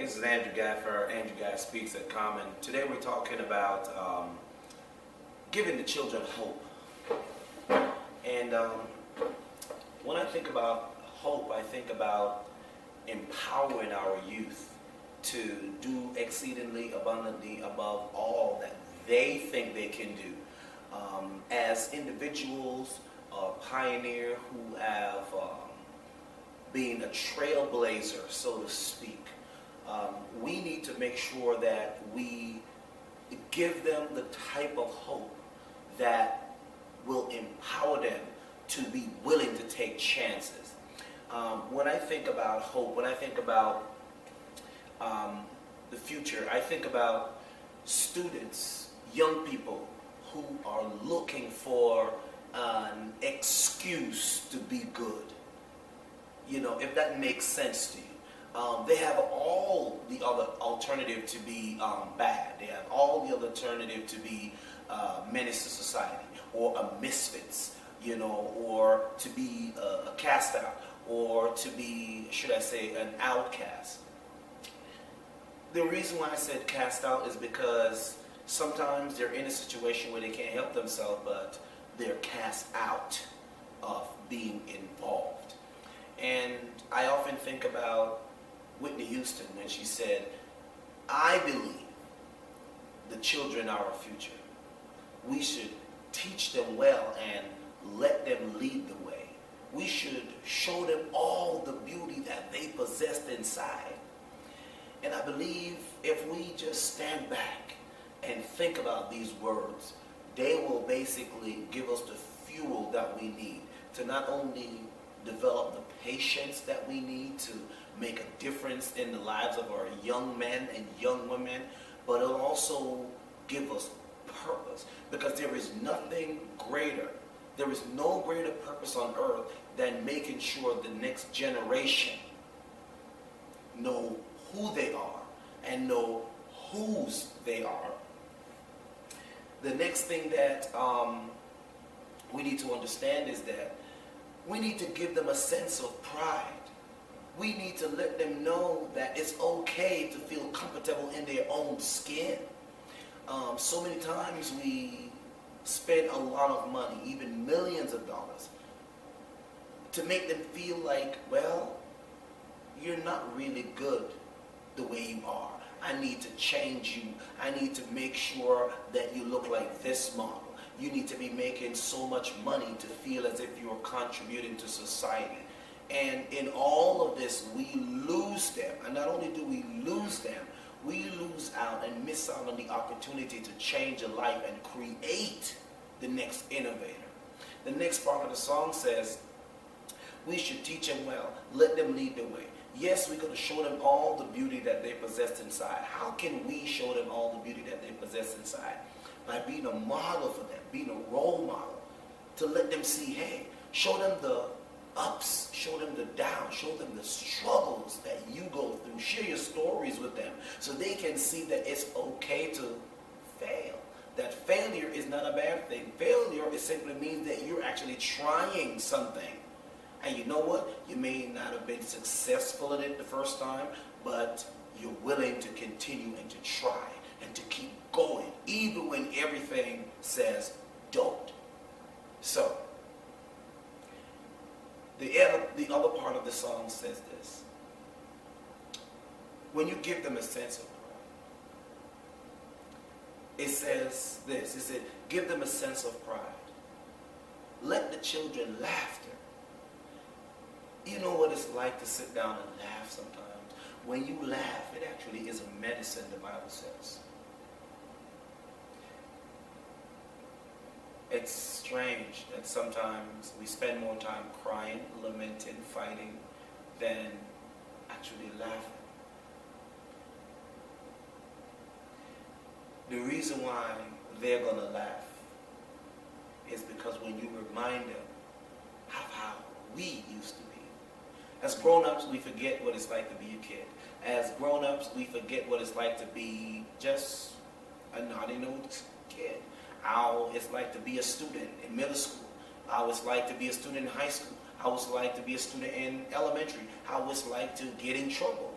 this is Andrew Guy for Andrew Guy Speaks at Common. Today we're talking about giving the children hope. And when I think about hope, I think about empowering our youth to do exceedingly abundantly above all that they think they can do. As individuals, pioneer who have been a trailblazer, so to speak, we need to make sure that we give them the type of hope that will empower them to be willing to take chances. When I think about hope, when I think about the future, I think about students, young people who are looking for an excuse to be good. You know, if that makes sense to you. They have all the other alternative to be bad. They have all the other alternative to be menace to society, or a misfits, you know, or to be a cast out, or to be, should I say, an outcast. The reason why I said cast out is because sometimes they're in a situation where they can't help themselves, but they're cast out of being involved. And I often think about Whitney Houston when she said, I believe the children are our future. We should teach them well and let them lead the way. We should show them all the beauty that they possessed inside. And I believe if we just stand back and think about these words, they will basically give us the fuel that we need to not only develop the patience that we need to make a difference in the lives of our young men and young women, but it'll also give us purpose, because there is nothing greater, there is no greater purpose on earth than making sure the next generation know who they are and know whose they are. The next thing that we need to understand is that we need to give them a sense of pride. We need to let them know that it's okay to feel comfortable in their own skin. So many times we spend a lot of money, even millions of dollars, to make them feel like, well, you're not really good the way you are. I need to change you. I need to make sure that you look like this model. You need to be making so much money to feel as if you're contributing to society. And in all of this, we lose them. And not only do we lose them, we lose out and miss out on the opportunity to change a life and create the next innovator. The next part of the song says, we should teach them well, let them lead the way. Yes, we're going to show them all the beauty that they possess inside. How can we show them all the beauty that they possess inside? By being a model for them, being a role model, to let them see, hey, show them the ups, show them the downs, show them the struggles that you go through. Share your stories with them so they can see that it's okay to fail. That failure is not a bad thing. Failure, it simply means that you're actually trying something. And you know what? You may not have been successful at it the first time, but you're willing to continue and to try and to keep going, even when everything says don't. So, the other part of the song says this. When you give them a sense of pride, it says this. It said, give them a sense of pride. Let the children laughter. You know what it's like to sit down and laugh sometimes. When you laugh, it actually is a medicine, the Bible says. It's strange that sometimes we spend more time crying, lamenting, fighting, than actually laughing. The reason why they're going to laugh is because when you remind them of how we used to be. As grown-ups, we forget what it's like to be a kid. As grown-ups, we forget what it's like to be just a naughty-nosed kid. How it's like to be a student in middle school. How it's like to be a student in high school. How it's like to be a student in elementary. How it's like to get in trouble.